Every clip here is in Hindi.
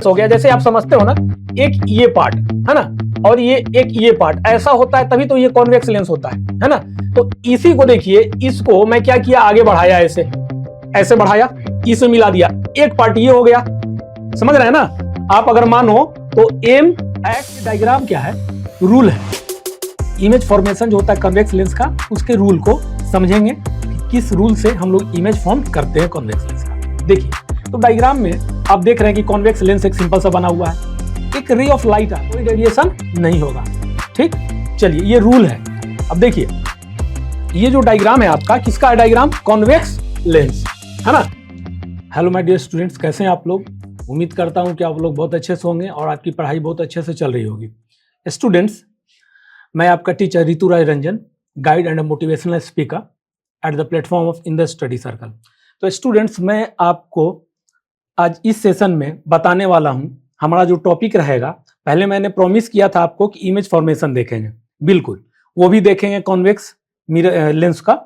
हो गया, जैसे आप समझते हो ना, एक ये पार्ट है ना, और ये एक ये पार्ट ऐसा होता है, तभी तो ये कॉन्वेक्स लेंस होता है ना। तो इसी को देखिए, इसको मैं क्या किया, आगे बढ़ाया, ऐसे ऐसे बढ़ाया, इसे मिला दिया, एक पार्ट ये हो गया। समझ रहे हैं ना आप? अगर मानो तो एम एक्स डायग्राम क्या है, रूल है। इमेज फॉर्मेशन जो होता है कन्वेक्स लेंस का, उसके रूल को समझेंगे, किस रूल से हम लोग इमेज फॉर्म करते हैं कॉन्वेक्स लेंस का। देखिए, तो डायग्राम में आप देख रहे हैं कि कॉन्वेक्स लेंस एक सिंपल सा बना हुआ है, एक रे ऑफ लाइट है, कोई रेडिएशन नहीं होगा। ठीक, चलिए ये रूल है। अब देखिए, ये जो डायग्राम है आपका, किसका है डायग्राम? कॉन्वेक्स लेंस, है ना। हेलो माय डियर स्टूडेंट्स, कैसे हैं आप लोग? उम्मीद करता हूं कि आप लोग बहुत अच्छे से होंगे और आपकी पढ़ाई बहुत अच्छे से चल रही होगी। स्टूडेंट्स, मैं आपका teacher Ritu Rai Ranjan, guide and motivational speaker at the platform of in the study circle. तो स्टूडेंट्स, मैं आपको आज इस सेशन में बताने वाला हूं, हमारा जो टॉपिक रहेगा, पहले मैंने प्रॉमिस किया था आपको कि इमेज फॉर्मेशन देखेंगे, बिल्कुल वो भी देखेंगे, कॉन्वेक्स मिरर लेंस का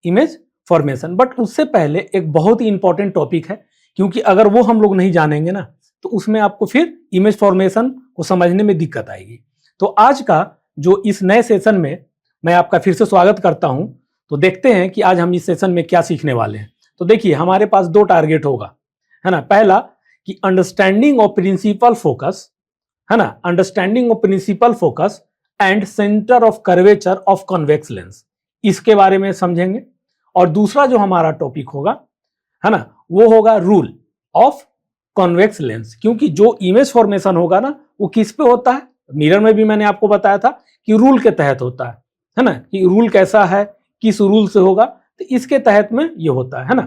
इमेज फॉर्मेशन। बट उससे पहले एक बहुत ही इंपॉर्टेंट टॉपिक है, क्योंकि अगर वो हम लोग नहीं जानेंगे ना, तो उसमें आपको फिर इमेज फॉर्मेशन को समझने में दिक्कत आएगी। तो आज का जो इस नए सेशन में मैं आपका फिर से स्वागत करता हूं। तो देखते हैं कि आज हम इस सेशन में क्या सीखने वाले हैं। तो देखिए, हमारे पास दो टारगेट होगा, है ना। पहला कि अंडरस्टैंडिंग ऑफ प्रिंसिपल फोकस, है ना, understanding of principal focus and centre of curvature of convex lens, इसके बारे में समझेंगे। और दूसरा जो हमारा टॉपिक होगा, है ना, वो होगा रूल ऑफ कॉन्वेक्स लेंस, क्योंकि जो इमेज फॉर्मेशन होगा ना, वो किस पे होता है? मिरर में भी मैंने आपको बताया था कि रूल के तहत होता है ना, कि रूल कैसा है, किस रूल से होगा, तो इसके तहत में ये होता है ना।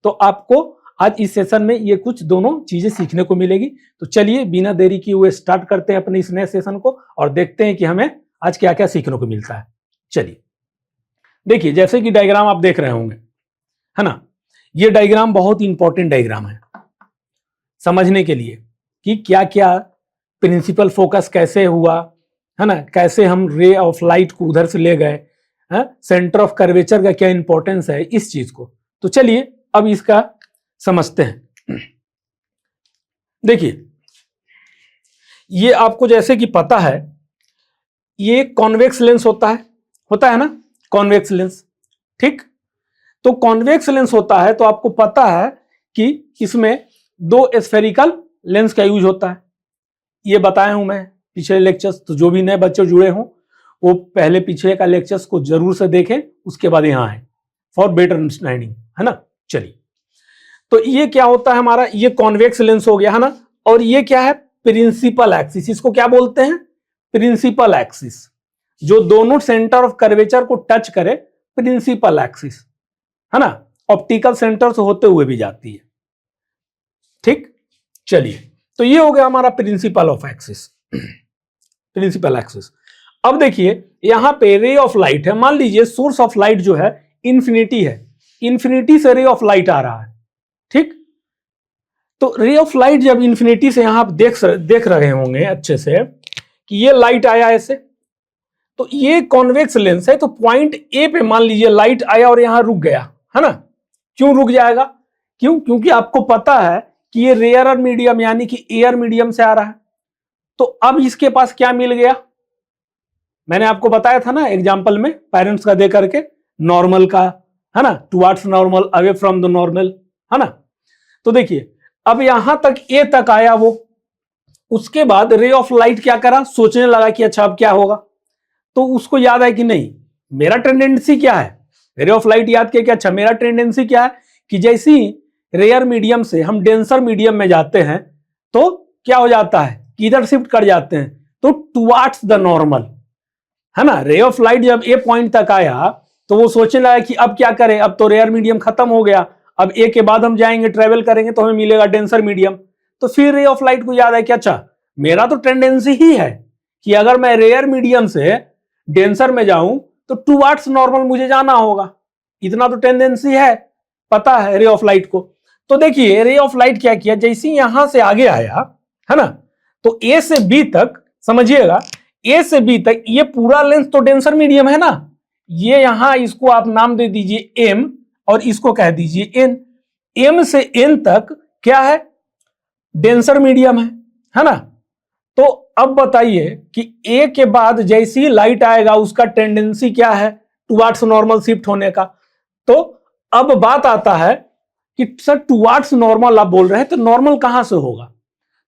तो आपको आज इस सेशन में ये कुछ दोनों चीजें सीखने को मिलेगी। तो चलिए बिना देरी किए हुए स्टार्ट करते हैं अपने इस नए सेशन को और देखते हैं कि हमें आज क्या क्या सीखने को मिलता है। चलिए देखिए, जैसे कि डायग्राम आप देख रहे होंगे, है ना, ये डायग्राम बहुत इंपॉर्टेंट डायग्राम है समझने के लिए कि क्या क्या प्रिंसिपल फोकस कैसे हुआ, है ना, कैसे हम रे ऑफ लाइट को उधर से ले गए, सेंटर ऑफ कर्वेचर का क्या इंपॉर्टेंस है इस चीज को। तो चलिए अब इसका समझते हैं। देखिए, ये आपको जैसे कि पता है, ये कॉन्वेक्स लेंस होता है ना, कॉन्वेक्स लेंस। ठीक, तो कॉन्वेक्स लेंस होता है, तो आपको पता है कि इसमें दो स्फेरिकल लेंस का यूज होता है। ये बताया हूं मैं पिछले लेक्चर्स, तो जो भी नए बच्चे जुड़े हों वो पहले पीछे का लेक्चर्स को जरूर से देखें, उसके बाद यहां आए फॉर बेटर अंडरस्टैंडिंग, है ना। चलिए, तो ये क्या होता है हमारा, ये कॉन्वेक्स लेंस हो गया, है ना। और ये क्या है? Principal axis. इसको क्या बोलते हैं? प्रिंसिपल एक्सिस, जो दोनों सेंटर ऑफ कर्वेचर को टच करे, प्रिंसिपल एक्सिस, है ना, ऑप्टिकल सेंटर से होते हुए भी जाती है। ठीक, चलिए, तो ये हो गया हमारा principal of axis, principal axis. अब देखिए, यहां पे रे ऑफ लाइट है, मान लीजिए सोर्स ऑफ लाइट जो है इंफिनिटी है, इंफिनिटी से रे ऑफ लाइट आ रहा है। ठीक, तो रे ऑफ लाइट जब इंफिनिटी से यहां आप देख रहे होंगे अच्छे से कि ये लाइट आया ऐसे, तो ये कॉन्वेक्स लेंस है, तो पॉइंट ए पे मान लीजिए लाइट आया और यहां रुक गया, है ना। क्यों रुक जाएगा? क्योंकि आपको पता है कि ये रेयर मीडियम यानी कि एयर मीडियम से आ रहा है। तो अब इसके पास क्या मिल गया? मैंने आपको बताया था ना एग्जांपल में, पेरेंट्स का दे करके, नॉर्मल का, है ना, towards normal, away from the normal, है ना। तो देखिए, अब यहां तक ए तक आया वो, उसके बाद रे ऑफ लाइट क्या करा, सोचने लगा कि अच्छा अब क्या होगा। तो उसको याद है कि नहीं, मेरा टेंडेंसी क्या है, रे ऑफ लाइट याद किया कि अच्छा मेरा टेंडेंसी क्या है कि जैसे ही रेयर मीडियम से हम डेंसर मीडियम में जाते हैं, तो क्या हो जाता है, किधर शिफ्ट कर जाते हैं, तो टुवर्ड्स द नॉर्मल, है ना। रे ऑफ लाइट जब ए पॉइंट तक आया, तो वो सोचने लगा कि अब क्या करें, अब तो रेयर मीडियम खत्म हो गया, अब ए के बाद हम जाएंगे, ट्रेवल करेंगे तो हमें मिलेगा डेंसर मीडियम। तो फिर रे ऑफ लाइट को याद है कि अच्छा मेरा तो टेंडेंसी ही है कि अगर मैं रेयर मीडियम से डेंसर में जाऊं तो टुवर्ड्स नॉर्मल मुझे जाना होगा, इतना तो टेंडेंसी है, पता है रे ऑफ लाइट को। तो देखिए, रे ऑफ लाइट क्या किया, जैसे यहां से आगे आया, है ना, तो ए से बी तक, समझिएगा, ए से बी तक ये पूरा लेंस तो डेंसर मीडियम है ना। ये यहां इसको आप नाम दे दीजिए एम और इसको कह दीजिए एन। एम से एन तक क्या है, डेंसर मीडियम है, है ना। तो अब बताइए कि ए के बाद जैसी लाइट आएगा उसका टेंडेंसी क्या है, टुवार्ड्स नॉर्मल शिफ्ट होने का। तो अब बात आता है कि सर टुवार्ड्स नॉर्मल आप बोल रहे हैं, तो नॉर्मल कहां से होगा।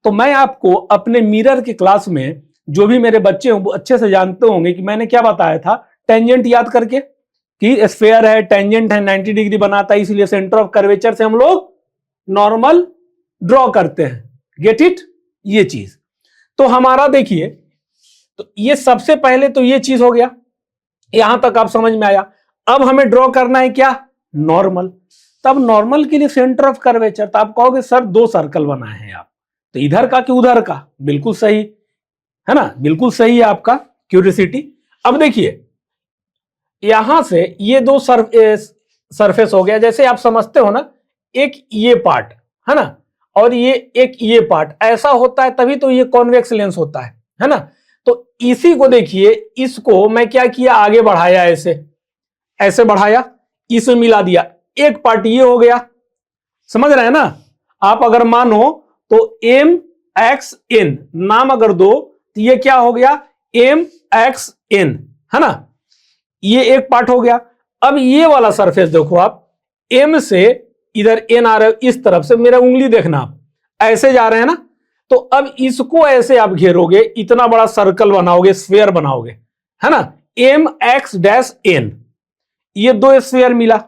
तो मैं आपको अपने मिरर के क्लास में, जो भी मेरे बच्चे वो अच्छे से जानते होंगे कि मैंने क्या बताया था, टेंजेंट याद करके कि स्फेयर है, टेंजेंट है, 90 डिग्री बनाता है, इसलिए सेंटर ऑफ कर्वेचर से हम लोग नॉर्मल ड्रॉ करते हैं। गेट इट, ये चीज। तो हमारा देखिए, तो ये सबसे पहले तो ये चीज हो गया, यहां तक आप समझ में आया। अब हमें ड्रॉ करना है क्या, नॉर्मल। तब नॉर्मल के लिए सेंटर ऑफ कर्वेचर, तो आप कहोगे सर 2 सर्कल बनाए हैं आप, तो इधर का कि उधर का, बिल्कुल सही है ना, बिल्कुल सही है आपका क्यूरियोसिटी। अब देखिए यहां से ये 2 सरफेस हो गया, जैसे आप समझते हो ना, एक ये पार्ट है ना, और ये एक ये पार्ट, ऐसा होता है तभी तो ये कॉन्वेक्स लेंस होता है ना। तो इसी को देखिए, इसको मैं क्या किया, आगे बढ़ाया, ऐसे ऐसे बढ़ाया, इसमें मिला दिया, एक पार्ट ये हो गया, समझ रहे हैं ना आप। अगर मानो तो एम एक्स एन नाम अगर दो, तो ये क्या हो गया, एम एक्स एन, है ना, ये एक पार्ट हो गया। अब ये वाला सरफेस देखो आप, एम से इधर एन आ रहे हो, इस तरफ से मेरा उंगली देखना, आप ऐसे जा रहे हैं ना, तो अब इसको ऐसे आप घेरोगे, इतना बड़ा सर्कल बनाओगे, स्फेयर बनाओगे, है ना, एम एक्स डैश एन, ये 2 स्फेयर मिला।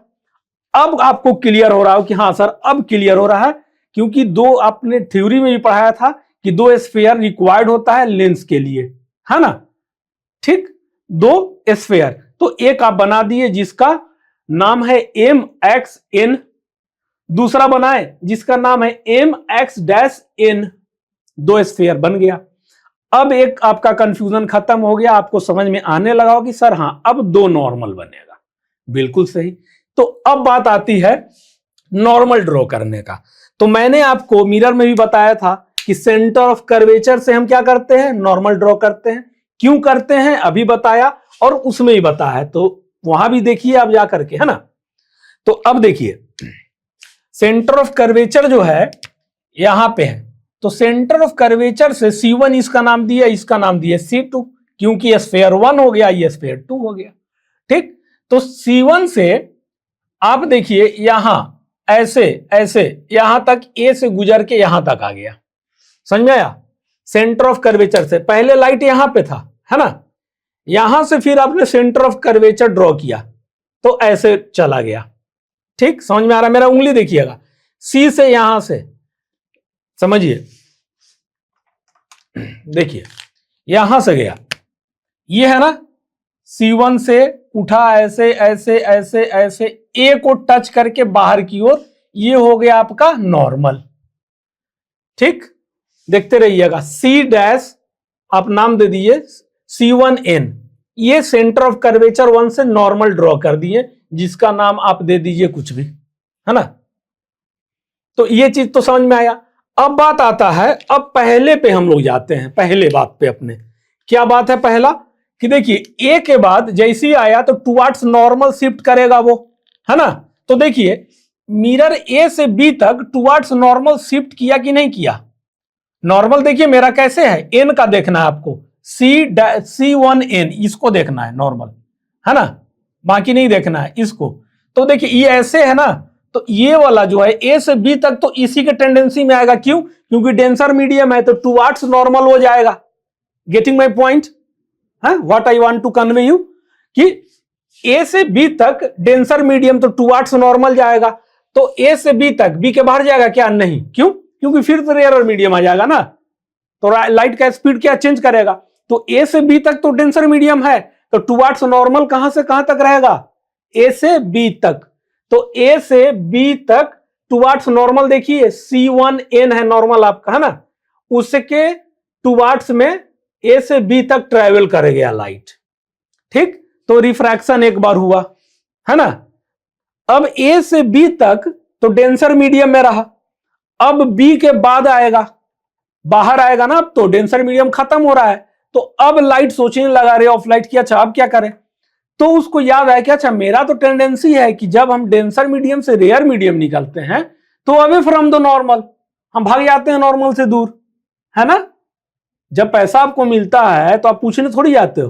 अब आपको क्लियर हो रहा हो कि हाँ सर अब क्लियर हो रहा है, क्योंकि 2 आपने थ्योरी में भी पढ़ाया था कि 2 स्फेयर रिक्वायर्ड होता है लेंस के लिए, है ना। ठीक, 2 स्फेयर, तो एक आप बना दिए जिसका नाम है एम एक्स एन, दूसरा बनाए जिसका नाम है M X dash N, 2 sphere बन गया। अब एक आपका कंफ्यूजन खत्म हो गया, आपको समझ में आने लगा हो कि सर हाँ अब 2 नॉर्मल बनेगा, बिल्कुल सही। तो अब बात आती है नॉर्मल ड्रॉ करने का। तो मैंने आपको मिरर में भी बताया था कि सेंटर ऑफ कर्वेचर से हम क्या करते हैं, नॉर्मल ड्रॉ करते हैं। क्यों करते हैं अभी बताया, और उसमें ही बताया है, तो वहां भी देखिए आप जा करके, है ना। तो अब देखिए सेंटर ऑफ कर्वेचर जो है यहां पे है, तो सेंटर ऑफ कर्वेचर से C1 इसका नाम दिया, इसका नाम दिया C2, क्योंकि स्फेयर 1 हो गया, ये स्फेयर 2 हो गया। ठीक, तो C1 से आप देखिए यहां ऐसे ऐसे यहां तक ए से गुजर के यहां तक आ गया, समझ में आया। सेंटर ऑफ कर्वेचर से पहले लाइट यहां पे था, है ना, यहां से फिर आपने सेंटर ऑफ कर्वेचर ड्रॉ किया तो ऐसे चला गया। ठीक, समझ में आ रहा है, मेरा उंगली देखिएगा, सी से यहां से समझिए, देखिए यहां से गया, ये है ना, C1 से उठा ऐसे ऐसे ऐसे ऐसे, ए को टच करके बाहर की ओर, ये हो गया आपका नॉर्मल। ठीक, देखते रहिएगा, C डैश आप नाम दे दीजिए C1N, ये सेंटर ऑफ कर्वेचर 1 से नॉर्मल ड्रॉ कर दिए, जिसका नाम आप दे दीजिए कुछ भी, है ना। तो ये चीज तो समझ में आया। अब बात आता है, अब पहले पे हम लोग जाते हैं, पहले बात पे अपने, क्या बात है पहला, कि देखिए ए के बाद जैसे ही आया तो टुवार्ड्स नॉर्मल शिफ्ट करेगा वो, है ना। तो देखिए मिरर ए से बी तक टुवार्ड्स नॉर्मल शिफ्ट किया कि नहीं किया। नॉर्मल देखिए मेरा कैसे है, एन का देखना है आपको, C1N इसको देखना है नॉर्मल, है ना, बाकी नहीं देखना है इसको। तो देखिए ये ऐसे है ना, तो ये वाला जो है ए से बी तक तो इसी के टेंडेंसी में आएगा, क्यों, क्योंकि डेंसर मीडियम है तो टुवार्ड्स नॉर्मल हो जाएगा। Getting my point, what I want to convey you, कि ए से बी तक डेंसर मीडियम तो टुवार्ड्स नॉर्मल जाएगा, तो ए से बी तक, बी के बाहर जाएगा क्या, नहीं, क्यों, क्योंकि फिर तो रेयर मीडियम आ जाएगा ना, तो लाइट का स्पीड क्या चेंज करेगा। तो ए से बी तक तो डेंसर मीडियम है, तो टुवार्ड्स नॉर्मल कहां से कहां तक रहेगा, ए से बी तक। तो ए से बी तक टुवार्ड्स नॉर्मल देखिए C1N है नॉर्मल आपका, है ना, उसके टुवार्ड्स में ए से बी तक ट्रेवल करेगा लाइट। ठीक, तो रिफ्रैक्शन एक बार हुआ, है ना। अब ए से बी तक तो डेंसर मीडियम में रहा, अब बी के बाद आएगा, बाहर आएगा ना, अब तो डेंसर मीडियम खत्म हो रहा है, तो अब लाइट सोचने लगा रे ऑफ लाइट की, अच्छा अब क्या करें। तो उसको याद आया कि अच्छा मेरा तो टेंडेंसी है कि जब हम डेंसर मीडियम से रेयर मीडियम निकलते हैं तो अवे फ्रॉम द नॉर्मल, हम भाग जाते हैं नॉर्मल से दूर, है ना। जब पैसा आपको मिलता है तो आप पूछने थोड़ी जाते हो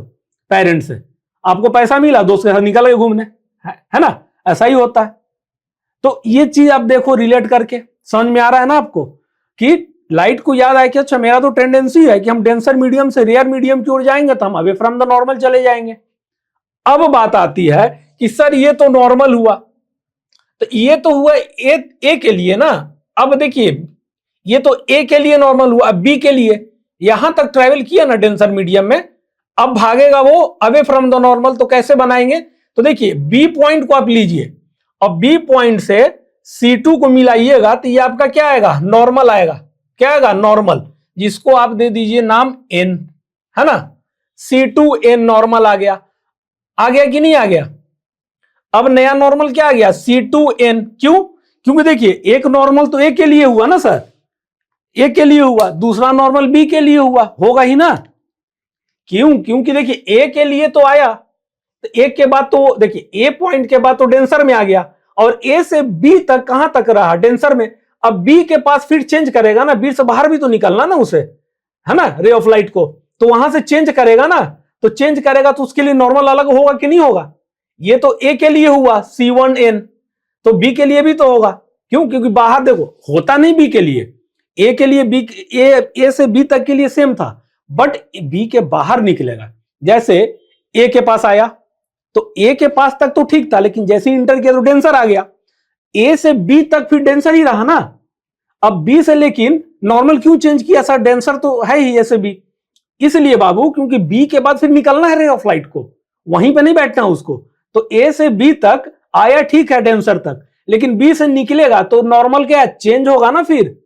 पेरेंट्स से, आपको पैसा मिला दोस्त के साथ निकल गए घूमने, है ना, ऐसा ही होता है। तो ये चीज आप देखो रिलेट करके समझ में आ रहा है ना आपको कि लाइट को याद आया कि अच्छा मेरा तो टेंडेंसी है कि हम डेंसर मीडियम से रेयर मीडियम की ओर जाएंगे तो हम अवे फ्रॉम द नॉर्मल चले जाएंगे। अब बात आती है कि सर ये तो नॉर्मल हुआ, तो ये तो हुआ ए के लिए ना। अब देखिए ये तो ए के लिए नॉर्मल हुआ, अब बी के लिए यहां तक ट्रेवल किया ना डेंसर मीडियम में, अब भागेगा वो अवे फ्रॉम द नॉर्मल। तो कैसे बनाएंगे, तो देखिए बी पॉइंट को आप लीजिए और बी पॉइंट से C2 को मिलाइएगा तो ये आपका क्या आएगा, नॉर्मल आएगा। क्या आएगा, नॉर्मल, जिसको आप दे दीजिए नाम N, है ना। C2N नॉर्मल आ गया कि नहीं आ गया। अब नया नॉर्मल क्या आ गया, C2N। क्यों, क्योंकि देखिए एक नॉर्मल तो ए के लिए हुआ ना सर, ए के लिए हुआ, दूसरा नॉर्मल बी के लिए हुआ, होगा ही ना। क्यों, क्योंकि देखिए ए के लिए तो आया, तो एक के बाद तो देखिए ए पॉइंट के बाद तो डेंसर में आ गया और ए से बी तक कहां तक रहा, डेंसर में। अब बी के पास फिर चेंज करेगा ना, बी से बाहर भी तो निकलना ना उसे, है ना, रे ऑफ लाइट को, तो वहां से चेंज करेगा ना। तो चेंज करेगा तो उसके लिए नॉर्मल अलग होगा कि नहीं होगा। ये तो ए के लिए हुआ C1N, तो बी के लिए भी तो होगा। क्यों, क्योंकि बाहर देखो होता नहीं बी के लिए, ए के लिए बी, ए से बी तक के लिए सेम था, बट बी के बाहर निकलेगा। जैसे ए के पास आया तो ए के पास तक तो ठीक था, लेकिन जैसे इंटर किया तो डेंसर आ गया। ए से बी तक फिर डेंसर ही रहा ना। अब बी से लेकिन नॉर्मल क्यों चेंज किया सर, डेंसर तो है ही ए से बी। इसलिए बाबू क्योंकि बी के बाद फिर निकलना है रे ऑफ लाइट को, वहीं पे नहीं बैठना उसको। तो ए से बी तक आया ठीक है डेंसर तक, लेकिन बी से निकलेगा तो नॉर्मल क्या चेंज होगा ना। फिर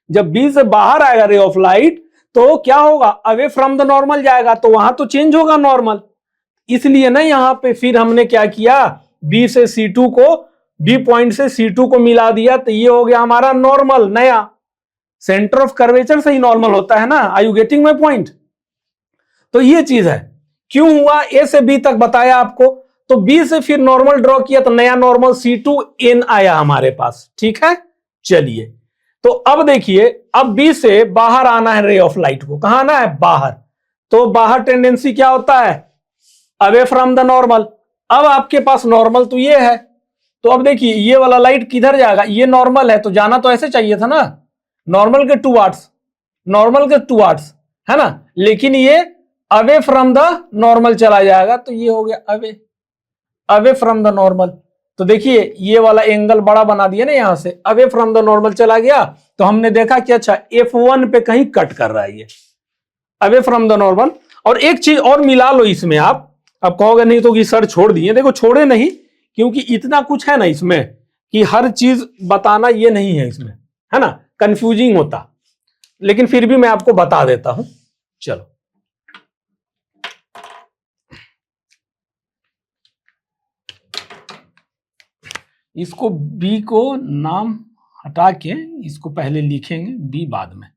जब बी से बाहर आएगा रे ऑफ लाइट तो क्या होगा, अवे फ्रॉम द नॉर्मल जाएगा, तो वहां तो चेंज होगा नॉर्मल। इसलिए ना यहां पे फिर हमने क्या किया, बी से C2 को, बी पॉइंट से C2 को मिला दिया, तो ये हो गया हमारा नॉर्मल नया। सेंटर ऑफ कर्वेचर से ही नॉर्मल होता है ना, are you getting my point. तो ये चीज है, क्यों हुआ, ए से बी तक बताया आपको, तो बी से फिर नॉर्मल ड्रॉ किया तो नया नॉर्मल C2N आया हमारे पास, ठीक है। चलिए तो अब देखिए, अब बी से बाहर आना है रे ऑफ लाइट को, कहां आना है, बाहर। तो बाहर टेंडेंसी क्या होता है, अवे फ्रॉम द नॉर्मल। अब आपके पास नॉर्मल तो ये है, तो अब देखिए ये वाला लाइट किधर जाएगा, ये नॉर्मल है तो जाना तो ऐसे चाहिए था ना, नॉर्मल के टुवर्ड्स, नॉर्मल के टुवर्ड्स, है ना। लेकिन ये अवे फ्रॉम द नॉर्मल चला जाएगा, तो ये हो गया away, away from the normal. तो देखिए ये वाला एंगल बड़ा बना दिया ना, यहां से अवे फ्रॉम द नॉर्मल चला गया, तो हमने देखा कि अच्छा F1 पे कहीं कट कर रहा है ये, अवे फ्रॉम द नॉर्मल। और एक चीज और मिला लो इसमें, आप अब कहोगे नहीं तो कि सर छोड़ दिए, देखो छोड़े नहीं, क्योंकि इतना कुछ है ना इसमें कि हर चीज बताना ये नहीं है इसमें, है ना, कंफ्यूजिंग होता, लेकिन फिर भी मैं आपको बता देता हूं। चलो इसको बी को नाम हटा के इसको पहले लिखेंगे, बी बाद में।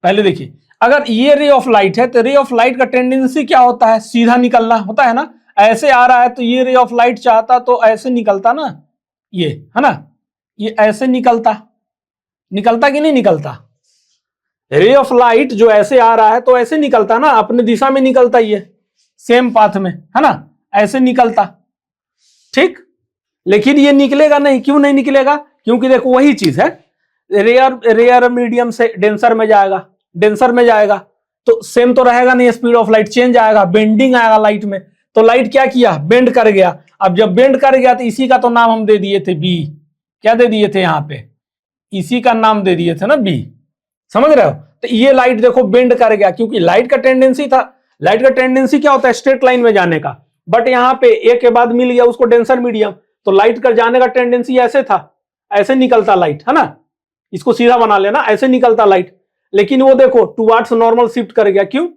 पहले देखिए अगर ये रे ऑफ लाइट है तो रे ऑफ लाइट का टेंडेंसी क्या होता है, सीधा निकलना होता है ना। ऐसे आ रहा है तो ये रे ऑफ लाइट चाहता तो ऐसे निकलता ना, ये है ना, ये ऐसे निकलता, निकलता कि नहीं निकलता। रे ऑफ लाइट जो ऐसे आ रहा है तो ऐसे निकलता ना, अपने दिशा में निकलता, ये सेम पाथ में, है ना, ऐसे निकलता, ठीक। लेकिन ये निकलेगा नहीं, क्यों नहीं निकलेगा, क्योंकि देखो वही चीज है, रेयर मीडियम से डेंसर में जाएगा, डेंसर में जाएगा तो सेम तो रहेगा नहीं, स्पीड ऑफ लाइट चेंज आएगा, बेंडिंग आएगा लाइट में। तो लाइट क्या किया, बेंड कर गया। अब जब बेंड कर गया तो इसी का तो नाम हम दे दिए थे बी, क्या दे दिए थे यहां पे, इसी का नाम दे दिए थे ना बी, समझ रहे हो। तो ये लाइट देखो बेंड कर गया, क्योंकि लाइट का टेंडेंसी था, लाइट का टेंडेंसी क्या होता है, स्ट्रेट लाइन में जाने का, बट यहाँ पे ए के बाद मिल गया उसको डेंसर मीडियम, तो लाइट का जाने का टेंडेंसी ऐसे था, ऐसे निकलता लाइट, है ना, इसको सीधा बना लेना, ऐसे निकलता लाइट। लेकिन वो देखो टुवर्ड्स नॉर्मल शिफ्ट कर गया, क्यों,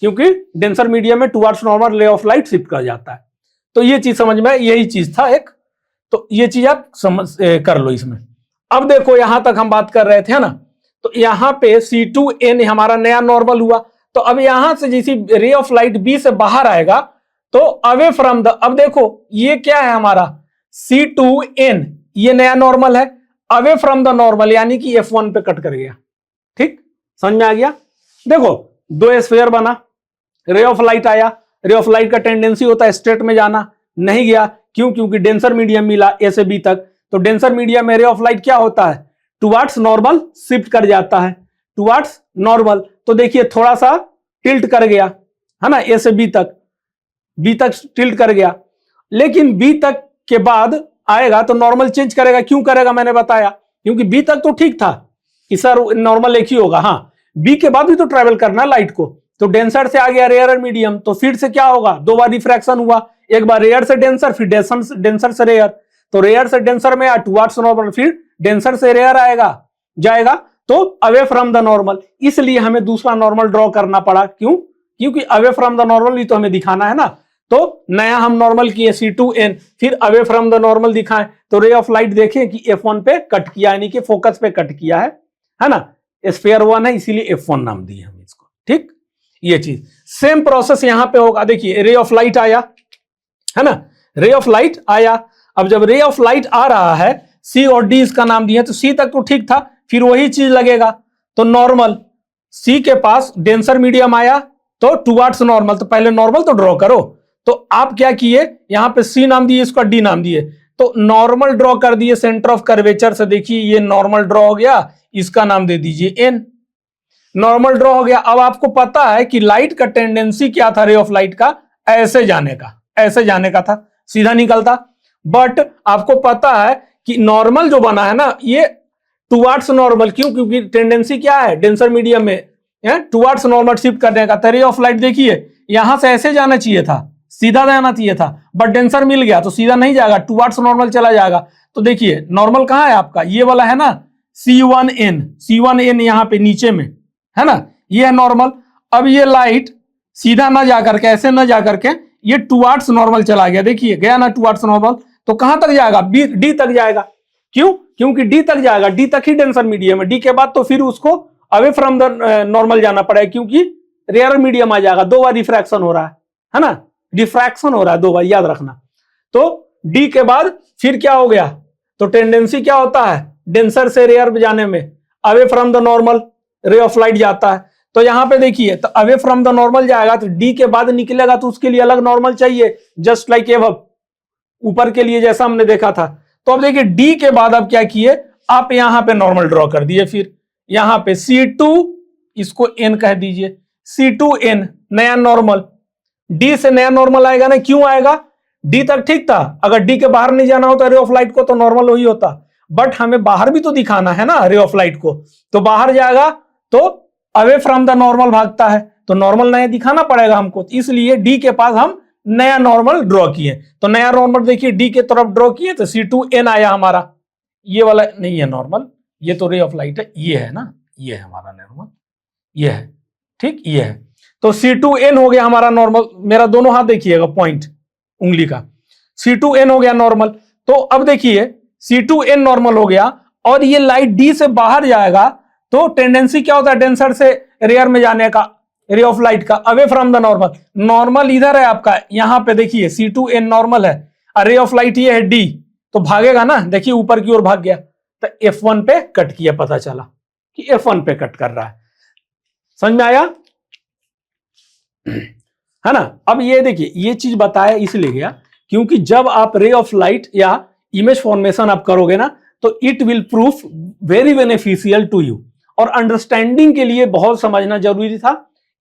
क्योंकि डेंसर मीडियम में टुवर्ड्स नॉर्मल रे ऑफ लाइट शिफ्ट कर जाता है। तो ये चीज समझ में, यही चीज था एक, तो ये चीज आप समझ कर लो इसमें। अब देखो यहां तक हम बात कर रहे थे, है ना, तो यहां पे C2N हमारा नया नॉर्मल हुआ। तो अब यहां से जैसी रे ऑफ लाइट बी से बाहर आएगा तो अवे फ्रॉम द, अब देखो ये क्या है हमारा C2N, ये नया नॉर्मल है, अवे फ्रॉम द नॉर्मल यानी कि F1 पे कट कर गया, ठीक। समझ में आ गया? देखो दो स्फीयर बना, रे ऑफ लाइट आया, रे ऑफ लाइट का टेंडेंसी होता है स्ट्रेट में जाना, नहीं गया, क्यों? क्योंकि डेंसर मीडियम मिला ए से बी तक। तो डेंसर मीडियम में रे ऑफ लाइट क्या होता है? टुवर्ड्स नॉर्मल शिफ्ट कर जाता है, टुवर्ड्स नॉर्मल। तो देखिए थोड़ा सा टिल्ट कर गया, है ना, ए से बी तक टिल्ट कर गया, लेकिन बी तक के बाद आएगा तो नॉर्मल चेंज करेगा। क्यों करेगा? मैंने बताया, क्योंकि बी तक तो ठीक था कि सर नॉर्मल एक ही होगा, हाँ बी के बाद भी तो ट्रेवल करना लाइट को। तो डेंसर से आ गया रेयर मीडियम, तो फिर से क्या होगा? दो बार रिफ्रैक्शन हुआ, एक बार रेयर से डेंसर, फिर डेंसर से रेयर। तो रेयर से डेंसर में टुवर्ड्स नॉर्मल, फिर डेंसर से रेयर आएगा जाएगा तो अवे फ्रॉम द नॉर्मल। इसलिए हमें दूसरा नॉर्मल ड्रॉ करना पड़ा। क्यों? क्योंकि अवे फ्रॉम द नॉर्मल भी तो हमें दिखाना है ना। तो नया हम नॉर्मल किए C2n, फिर अवे फ्रॉम द नॉर्मल दिखाएं तो रे ऑफ लाइट देखें कि F1 पे कट किया, यानी कि फोकस पे कट किया है ना। स्फीयर 1 है इसीलिए F1 नाम दिए हम इसको, ठीक। ये चीज सेम प्रोसेस यहां पे होगा। देखिए रे ऑफ लाइट आया, है ना, रे ऑफ लाइट आया। अब जब रे ऑफ लाइट आ रहा है, C और D इसका नाम दिया, तो C तक तो ठीक था, फिर वही चीज लगेगा। तो नॉर्मल C के पास डेंसर मीडियम आया तो टुवर्ड्स नॉर्मल, तो पहले नॉर्मल तो ड्रॉ करो। तो आप क्या किए, यहां पे C नाम दिए, इसका D नाम दिए, तो नॉर्मल ड्रॉ कर दिए सेंटर ऑफ कर्वेचर से। देखिए ये नॉर्मल ड्रॉ हो गया, इसका नाम दे दीजिए N। नॉर्मल ड्रॉ हो गया। अब आपको पता है कि लाइट का टेंडेंसी क्या था, रे ऑफ लाइट का ऐसे जाने का था, सीधा निकलता। बट आपको पता है कि नॉर्मल जो बना है ना, ये टुवर्ड्स नॉर्मल, क्यों? क्योंकि टेंडेंसी क्या है डेंसर मीडियम में, टुवर्ड्स नॉर्मल शिफ्ट करने का। तो रे ऑफ लाइट देखिए यहां से ऐसे जाना चाहिए था, सीधा जाना चाहिए था, बट डेंसर मिल गया तो सीधा नहीं जाएगा, टुवर्ड्स नॉर्मल चला जाएगा। तो देखिए नॉर्मल कहां है आपका, ये वाला है ना C1n यहां पे नीचे में है ना, ये है नॉर्मल। अब ये लाइट सीधा ना जाकर के, ऐसे ना जाकर के, ये टुवर्ड्स नॉर्मल चला गया। देखिए गया ना टुवर्ड्स नॉर्मल, तो कहां तक जाएगा? D तक जाएगा। क्यों? क्योंकि D तक जाएगा, D तक ही डेंसर मीडियम है, D के बाद तो फिर उसको अवे फ्रॉम द नॉर्मल जाना पड़ेगा, क्योंकि रेयर मीडियम आ जाएगा। दो बार रिफ्रैक्शन हो रहा है ना, डिफ्रैक्शन हो रहा है दो बार, याद रखना। तो D के बाद फिर क्या हो गया? तो टेंडेंसी क्या होता है डेंसर से रेयर जाने में? अवे फ्रॉम द नॉर्मल रे ऑफ लाइट जाता है। तो यहां पे देखिए, तो अवे फ्रॉम द नॉर्मल जाएगा तो D के बाद निकलेगा, तो उसके लिए अलग नॉर्मल चाहिए, जस्ट लाइक एबव, ऊपर के लिए जैसा हमने देखा था। तो अब देखिए D के बाद अब क्या किए, आप यहां पे नॉर्मल ड्रॉ कर दिए। फिर यहां पे C2, इसको N कह दीजिए, C2n नया नॉर्मल। D से नया नॉर्मल आएगा ना, क्यों आएगा? D तक ठीक था, अगर D के बाहर नहीं जाना होता रे ऑफ लाइट को तो नॉर्मल वही होता, बट हमें बाहर भी तो दिखाना है ना रे ऑफ लाइट को। तो बाहर जाएगा तो अवे फ्रॉम द नॉर्मल भागता है, तो नॉर्मल नया दिखाना पड़ेगा हमको, इसलिए D के पास हम नया नॉर्मल ड्रॉ किए। तो नया नॉर्मल देखिए D के तरफ ड्रॉ किए तो C2n आया हमारा। ये वाला नहीं है नॉर्मल, ये तो रे ऑफ लाइट है, ये है ना, ये है हमारा नॉर्मल, ये है, ठीक, ये है। तो C2n हो गया हमारा नॉर्मल। मेरा दोनों हाथ देखिएगा पॉइंट उंगली का, C2n हो गया नॉर्मल। तो अब देखिए C2n नॉर्मल हो गया, और ये लाइट D से बाहर जाएगा तो टेंडेंसी क्या होता है डेंसर से रेयर में जाने का, रे ऑफ लाइट का, away from the normal. Normal इधर है आपका, यहां पे देखिए C2n नॉर्मल है, और रे ऑफ लाइट ये है D, तो भागेगा ना, देखिए ऊपर की ओर भाग गया, तो F1 पे कट किया, पता चला कि F1 पे कट कर रहा है। समझ में आया है ना? अब ये देखिए, ये चीज बताया इसलिए गया क्योंकि जब आप रे ऑफ लाइट या इमेज फॉर्मेशन आप करोगे ना, तो it will proof very beneficial to you. और अंडरस्टैंडिंग के लिए बहुत समझना जरूरी था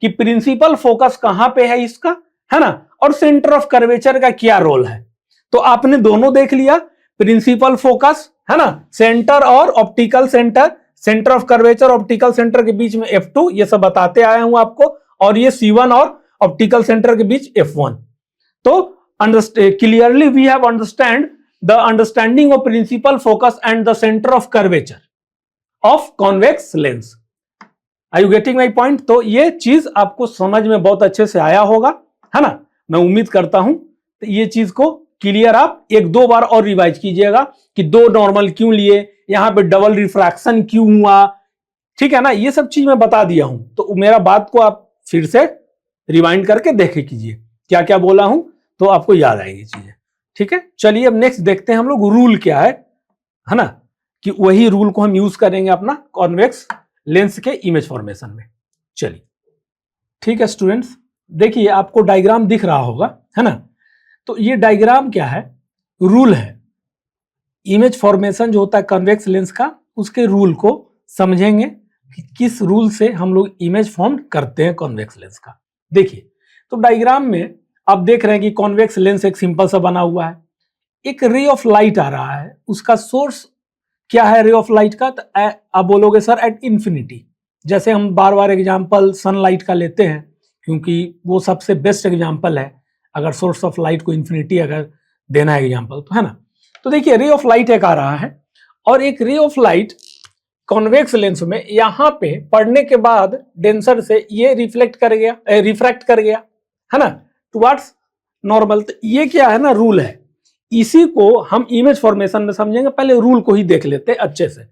कि प्रिंसिपल फोकस कहां पे है इसका, है ना, और सेंटर ऑफ कर्वेचर का क्या रोल है। तो आपने दोनों देख लिया, प्रिंसिपल फोकस, है ना, सेंटर और optical centre, centre of curvature optical centre के बीच में F2, ये सब बताते आया हूं आपको, और ये C1 और ऑप्टिकल सेंटर के बीच F1। तो clearly we have understand the understanding of principal focus and the centre of curvature of convex lens. Are you getting my point? तो ये चीज आपको समझ में बहुत अच्छे से आया होगा, है ना, मैं उम्मीद करता हूं। तो ये चीज को क्लियर आप एक दो बार और रिवाइज कीजिएगा कि दो नॉर्मल क्यों लिए, यहां पे डबल रिफ्रैक्शन क्यों हुआ, ठीक है ना, ये सब चीज मैं बता दिया हूं। तो मेरा बात को आप फिर से रिवाइंड करके देखे कीजिए, क्या क्या बोला हूं, तो आपको याद आएगी चीजें, ठीक है। चलिए अब नेक्स्ट देखते हैं हम लोग रूल क्या है ना, कि वही रूल को हम यूज करेंगे अपना कॉन्वेक्स लेंस के इमेज फॉर्मेशन में। चलिए ठीक है स्टूडेंट्स, देखिए आपको डायग्राम दिख रहा होगा, है ना। तो ये डायग्राम क्या है, रूल है। इमेज फॉर्मेशन जो होता है कन्वेक्स लेंस का, उसके रूल को समझेंगे कि किस रूल से हम लोग इमेज फॉर्म करते हैं कॉन्वेक्स लेंस का। देखिए तो डायग्राम में आप देख रहे हैं कि कॉन्वेक्स लेंस एक सिंपल सा बना हुआ है, एक रे ऑफ लाइट आ रहा है, उसका सोर्स क्या है रे ऑफ लाइट का, तो आप बोलोगे सर एट इंफिनिटी। जैसे हम बार बार एग्जांपल सनलाइट का लेते हैं क्योंकि वो सबसे बेस्ट एग्जांपल है अगर सोर्स ऑफ लाइट को इंफिनिटी अगर देना है एग्जांपल, तो है ना। तो देखिए रे ऑफ लाइट एक आ रहा है और एक रे ऑफ लाइट कॉन्वेक्स लेंस में यहाँ पे पड़ने के बाद डेंसर से ये रिफ्लेक्ट कर गया, रिफ्रैक्ट कर गया, है ना, टुवर्ड्स नॉर्मल। तो ये क्या है ना, रूल है। इसी को हम इमेज फॉर्मेशन में समझेंगे, पहले रूल को ही देख लेते हैं अच्छे से,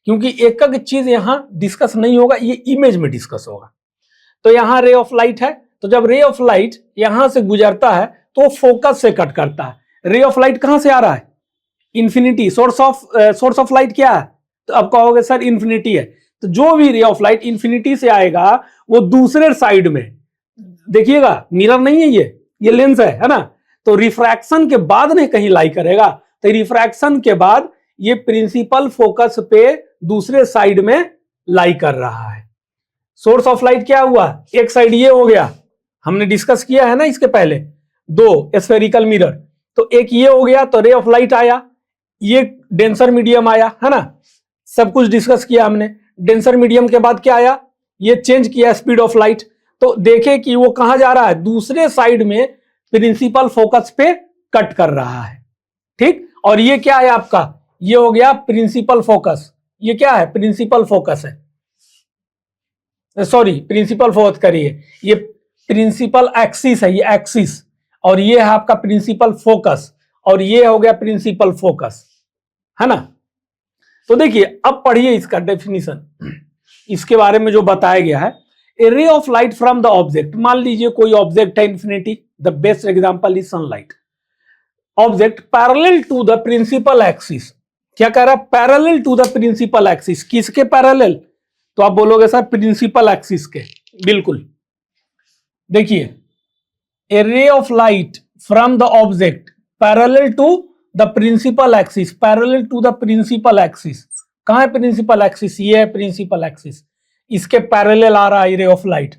क्योंकि एक एक चीज यहां डिस्कस नहीं होगा, ये इमेज में डिस्कस होगा। तो यहां रे ऑफ लाइट है, तो जब रे ऑफ लाइट यहां से गुजरता है तो फोकस से कट करता है। रे ऑफ लाइट कहां से आ रहा है, इंफिनिटी। सोर्स ऑफ लाइट क्या है, तो अब कहोगे सर इंफिनिटी है। तो जो भी रे ऑफ लाइट इंफिनिटी से आएगा वो दूसरे साइड में, देखिएगा मिरर नहीं है, ये लेंस है ना। तो रिफ्रैक्शन के बाद नहीं कहीं लाई करेगा, तो रिफ्रैक्शन के बाद ये प्रिंसिपल फोकस पे दूसरे साइड में लाई कर रहा है। सोर्स ऑफ लाइट क्या हुआ, एक साइड ये हो गया, हमने डिस्कस किया है ना इसके पहले, दो स्फेरिकल मिरर, तो एक ये हो गया, तो रे ऑफ लाइट आया, ये डेंसर मीडियम आया, है ना, सब कुछ डिस्कस किया हमने। डेंसर मीडियम के बाद क्या आया, ये चेंज किया स्पीड ऑफ लाइट, तो देखे कि वो कहां जा रहा है, दूसरे साइड में प्रिंसिपल फोकस पे कट कर रहा है, ठीक। और ये क्या है आपका, ये हो गया प्रिंसिपल फोकस, ये क्या है, प्रिंसिपल फोकस है, सॉरी प्रिंसिपल फोकस करिए, ये प्रिंसिपल एक्सिस है, ये एक्सिस, और ये है आपका प्रिंसिपल फोकस, और ये हो गया प्रिंसिपल फोकस, है ना। तो देखिए अब पढ़िए इसका डेफिनेशन, इसके बारे में जो बताया गया है। A ray of light from the object, मान लीजिए कोई ऑब्जेक्ट है infinity, the best example is sunlight. Object parallel to the principal axis, क्या कह रहा है, parallel to the principal axis. किसके पैरेलल, तो आप बोलोगे सर प्रिंसिपल एक्सिस के, बिल्कुल। देखिए a ray of light from the object parallel to the principal axis, parallel to the principal axis. कहां है प्रिंसिपल एक्सिस, ये है प्रिंसिपल एक्सिस, इसके पैरेलल आ रहा है रे ऑफ लाइट।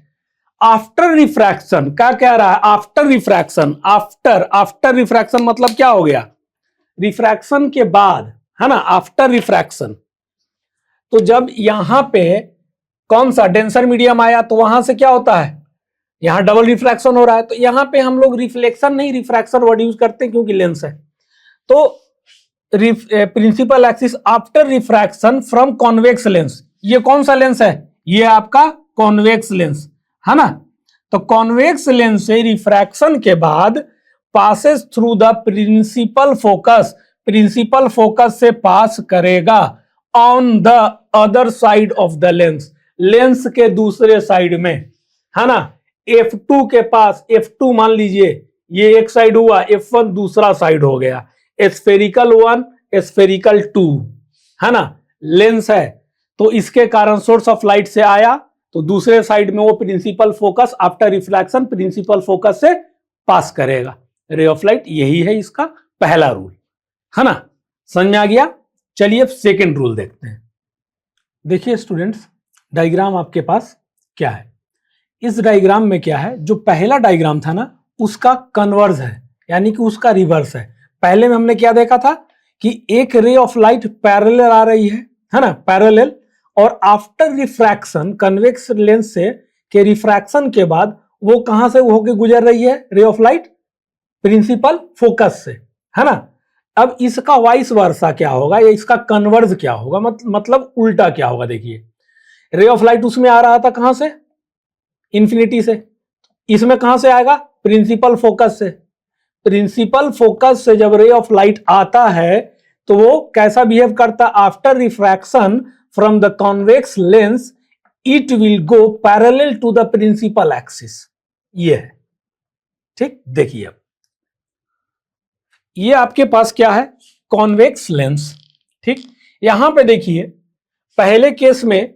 आफ्टर रिफ्रैक्शन, क्या कह रहा है, आफ्टर रिफ्रैक्शन, आफ्टर रिफ्रैक्शन मतलब क्या हो गया, रिफ्रैक्शन के बाद, है ना, आफ्टर रिफ्रैक्शन। तो जब यहां पे कौन सा डेंसर मीडियम आया, तो वहां से क्या होता है, यहां डबल रिफ्रैक्शन हो रहा है, तो यहां पे हम लोग रिफ्लेक्शन नहीं रिफ्रैक्शन वर्ड यूज करते हैं क्योंकि लेंस है। तो principal axis after refraction from convex lens, ये कौन सा लेंस है, ये आपका कॉन्वेक्स लेंस, है ना। तो कॉन्वेक्स लेंस से रिफ्रैक्शन के बाद passes through the principal focus, principal focus से पास करेगा on the other side of the lens, lens के दूसरे साइड में, है ना। F2 के पास, F2 मान लीजिए ये एक साइड हुआ, F1 दूसरा साइड हो गया, स्फेरिकल 1 स्फेरिकल 2, है ना, लेंस है। तो इसके कारण सोर्स ऑफ लाइट से आया तो दूसरे साइड में वो principal focus after reflection principal focus से पास करेगा रे ऑफ लाइट, यही है इसका पहला रूल, है ना, समझ में आ गया। चलिए अब सेकेंड रूल देखते हैं। देखिए स्टूडेंट्स डायग्राम आपके पास क्या है, इस डायग्राम में क्या है, जो पहला डायग्राम था ना उसका कन्वर्स है, यानी कि उसका रिवर्स है। पहले में हमने क्या देखा था कि एक रे ऑफ लाइट पैरेलल आ रही है ना, पैरेलल, और आफ्टर रिफ्रैक्शन कन्वेक्स लेंस से के रिफ्रैक्शन के बाद वो कहां से होके गुजर रही है रे ऑफ लाइट, प्रिंसिपल फोकस से, है ना। अब इसका वाइस वर्सा क्या होगा, या इसका कन्वर्स क्या होगा, मतलब उल्टा क्या होगा। देखिए रे ऑफ लाइट उसमें आ रहा था कहां से, इंफिनिटी से, इसमें कहां से आएगा, प्रिंसिपल फोकस से। प्रिंसिपल फोकस से जब रे ऑफ लाइट आता है तो वो कैसा बिहेव करता, after refraction from the convex lens it will go parallel to the principal axis, ये है, ठीक। देखिए अब ये आपके पास क्या है, कॉन्वेक्स लेंस, ठीक। यहां पे देखिए पहले केस में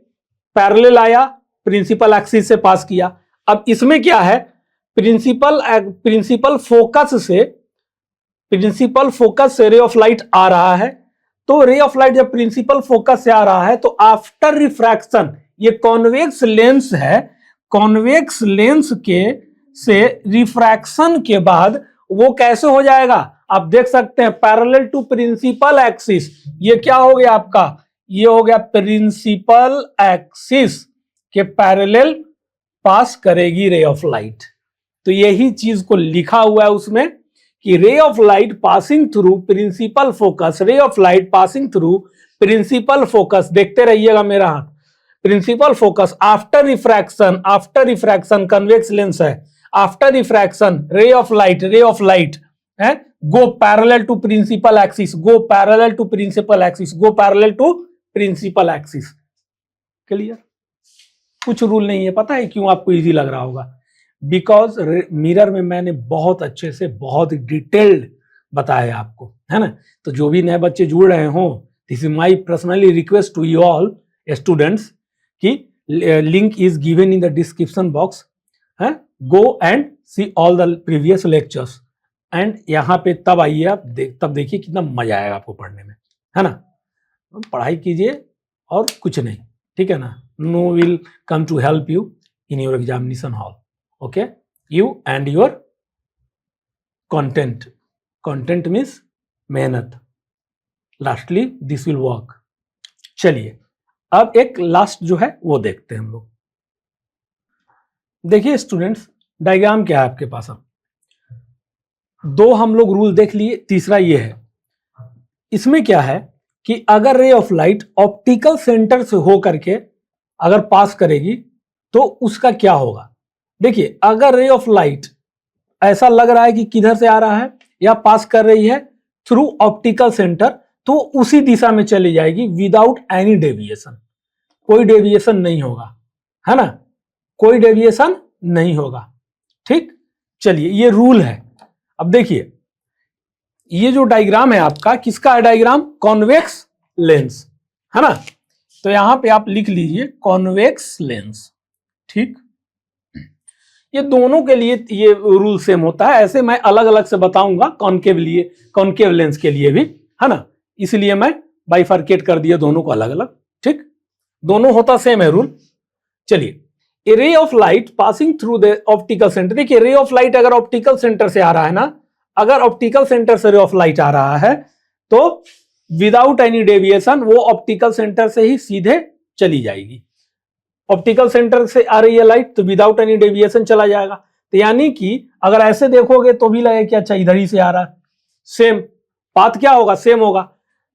पैरेलल आया, प्रिंसिपल एक्सिस से पास किया। अब इसमें क्या है, प्रिंसिपल फोकस से रे ऑफ लाइट आ रहा है। तो रे ऑफ लाइट जब प्रिंसिपल फोकस से आ रहा है तो आफ्टर रिफ्रैक्शन, ये कॉन्वेक्स लेंस है, कॉन्वेक्स लेंस के से रिफ्रैक्शन के बाद वो कैसे हो जाएगा, आप देख सकते हैं पैरेलल टू प्रिंसिपल एक्सिस। ये क्या हो गया आपका, ये हो गया प्रिंसिपल एक्सिस के पैरेलल पास करेगी रे ऑफ लाइट। तो यही चीज को लिखा हुआ है उसमें कि ray of light passing through principal focus, ray of light passing through principal focus, देखते रहिएगा मेरा हाथ, principal focus after refraction convex lens है, after refraction ray of light है, go parallel to principal axis, go parallel to principal axis, go parallel to principal axis. Clear? कुछ रूल नहीं है, पता है क्यों आपको इजी लग रहा होगा, बिकॉज मिरर में मैंने बहुत अच्छे से बहुत डिटेल्ड बताया आपको, है ना। तो जो भी नए बच्चे जुड़ रहे हो, this is my personally request to you all students कि link is given in the description box, है, go and see all the previous lectures and यहाँ पे तब आइए आप, तब देखिए कितना मजा आएगा आपको पढ़ने में, है ना। पढ़ाई कीजिए और कुछ नहीं, ठीक है ना। No will come to help you in your examination hall, okay, you and your content means मेहनत, लास्टली दिस विल वर्क। चलिए अब एक लास्ट जो है वो देखते हैं हम लोग। देखिए स्टूडेंट्स, डायग्राम क्या है आपके पास, अब दो हम लोग रूल देख लिए, तीसरा ये है, इसमें क्या है कि अगर रे ऑफ लाइट ऑप्टिकल सेंटर से हो करके अगर पास करेगी तो उसका क्या होगा। देखिए अगर रे ऑफ लाइट ऐसा लग रहा है कि किधर से आ रहा है या पास कर रही है थ्रू ऑप्टिकल सेंटर, तो उसी दिशा में चली जाएगी विदाउट एनी डेविएशन, कोई डेविएशन नहीं होगा, है ना, कोई डेविएशन नहीं होगा। ठीक, चलिए ये रूल है। अब देखिए ये जो डायग्राम है आपका, किसका है डायग्राम, कॉन्वेक्स लेंस, है ना। तो यहां पे आप लिख लीजिए कॉन्वेक्स लेंस। ठीक, ये दोनों के लिए ये रूल सेम होता है, ऐसे मैं अलग अलग से बताऊंगा कॉन्केव लेंस के लिए भी, है ना, इसलिए मैं बाइफर्केट कर दिया दोनों को अलग अलग। ठीक, दोनों होता सेम है रूल। चलिए, a ray of light passing through the optical centre, देखिए रे ऑफ लाइट अगर ऑप्टिकल सेंटर से आ रहा है ना, अगर ऑप्टिकल सेंटर से रे ऑफ लाइट आ रहा है तो विदाउट एनी डेविएशन वो ऑप्टिकल सेंटर से ही सीधे चली जाएगी। ऑप्टिकल सेंटर से आ रही है लाइट तो विदाउट एनी डेविएशन चला जाएगा। तो यानी कि अगर ऐसे देखोगे तो भी लगे कि अच्छा इधर ही से आ रहा है, सेम पाथ क्या होगा, सेम होगा।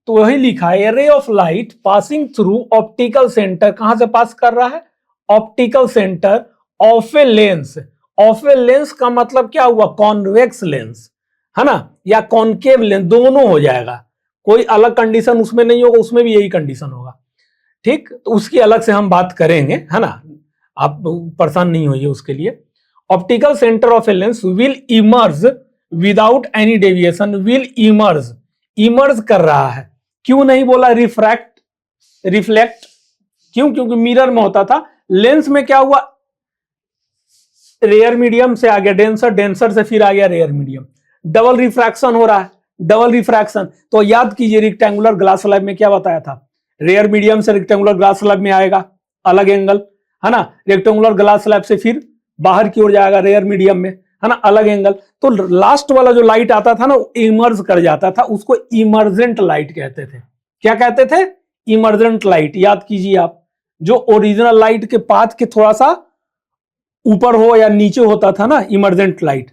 तो वही लिखा है, रे of light passing through optical centre, कहां से पास कर रहा है, optical centre of a lens. Of a lens का मतलब क्या हुआ, कॉन्वेक्स लेंस, है ना, या कॉनकेव लेंस, दोनों हो जाएगा, कोई अलग कंडीशन उसमें नहीं होगा, उसमें भी यही कंडीशन होगा। ठीक, तो उसकी अलग से हम बात करेंगे, है ना, आप परेशान नहीं होइए उसके लिए। Optical centre of a lens will emerge without any deviation, will emerge कर रहा है, क्यों नहीं बोला रिफ्लेक्ट, क्यों, क्योंकि मिरर में होता था, लेंस में क्या हुआ, रेयर मीडियम से आ गया डेंसर से फिर आ गया रेयर मीडियम, डबल रिफ्रैक्शन हो रहा है, डबल रिफ्रैक्शन। तो याद कीजिए रेक्टेंगुलर ग्लास स्लैब में क्या बताया था, रेयर मीडियम से रेक्टेंगुलर ग्लास स्लैब में आएगा अलग एंगल, है ना, रेक्टेंगुलर ग्लास स्लैब से फिर बाहर की ओर जाएगा रेयर मीडियम में, है ना, अलग एंगल। तो लास्ट वाला जो लाइट आता था ना, इमर्ज कर जाता था, उसको इमर्जेंट लाइट कहते थे। क्या कहते थे, इमर्जेंट लाइट। याद कीजिए आप, जो ओरिजिनल लाइट के पाथ के थोड़ा सा ऊपर हो या नीचे होता था ना, इमर्जेंट लाइट,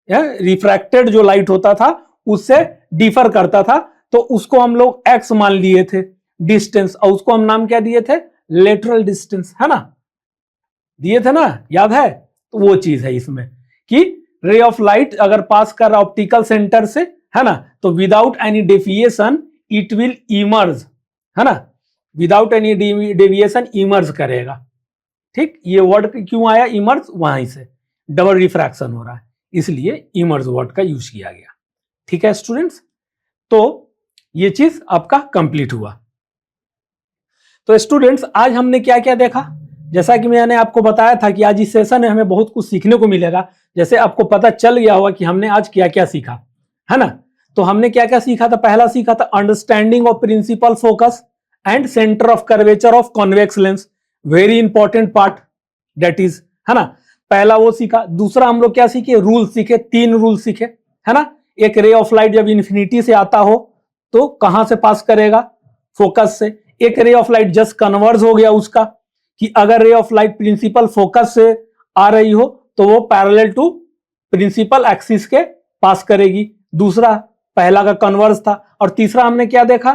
रिफ्रैक्टेड जो लाइट होता था उससे डिफर करता था, तो उसको हम लोग एक्स मान लिए थे डिस्टेंस, और उसको हम नाम क्या दिए थे, लेटरल डिस्टेंस, है ना, दिए थे ना, याद है। तो वो चीज है इसमें कि रे ऑफ लाइट अगर पास कर रहा ऑप्टिकल सेंटर से, है ना, तो without any deviation it will emerge, है ना, विदाउट एनी डेविएशन इमर्ज करेगा। ठीक, ये वर्ड क्यों आया इमर्ज, वहीं से डबल रिफ्रैक्शन हो रहा है, इसलिए इमर्ज वर्ड का यूज किया गया। ठीक है स्टूडेंट्स, तो ये चीज आपका कंप्लीट हुआ। तो स्टूडेंट्स आज हमने क्या क्या देखा, जैसा कि मैंने आपको बताया था कि आज इस सेशन में हमें बहुत कुछ सीखने को मिलेगा। जैसे आपको पता चल गया होगा कि हमने आज क्या क्या सीखा, है ना। तो हमने क्या क्या सीखा था, पहला सीखा था understanding of principal focus and centre of curvature of convex lens, very important part that is, है ना। पहला वो सीखा। दूसरा हम लोग क्या सीखे, रूल सीखे, 3 रूल सीखे, है ना। एक रे ऑफ लाइट जब इन्फिनिटी से आता हो तो कहां से पास करेगा, फोकस से। एक रे ऑफ लाइट जस्ट कन्वर्ज हो गया उसका, कि अगर रे ऑफ लाइट प्रिंसिपल फोकस से आ रही हो तो वो पैरेलल टू प्रिंसिपल एक्सिस के पास करेगी। दूसरा, पहला का कन्वर्ज था। और तीसरा हमने क्या देखा,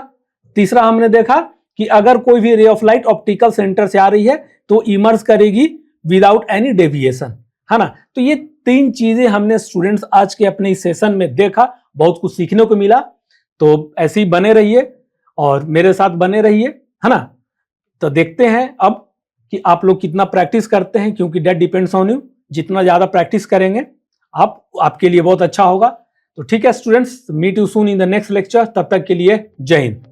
तीसरा हमने देखा कि अगर कोई भी रे ऑफ लाइट ऑप्टिकल सेंटर से आ रही है तो इमर्ज करेगी विदाउट एनी डेविएशन, है ना। तो ये 3 चीजें हमने स्टूडेंट्स आज के अपने इस सेशन में देखा, बहुत कुछ सीखने को मिला। तो ऐसे ही बने रहिए और मेरे साथ बने रहिए, है ना। तो देखते हैं अब कि आप लोग कितना प्रैक्टिस करते हैं, क्योंकि दैट डिपेंड्स ऑन यू। जितना ज्यादा प्रैक्टिस करेंगे आपके लिए बहुत अच्छा होगा। तो ठीक है students, meet you soon in the next lecture. तब तक के लिए जय हिंद।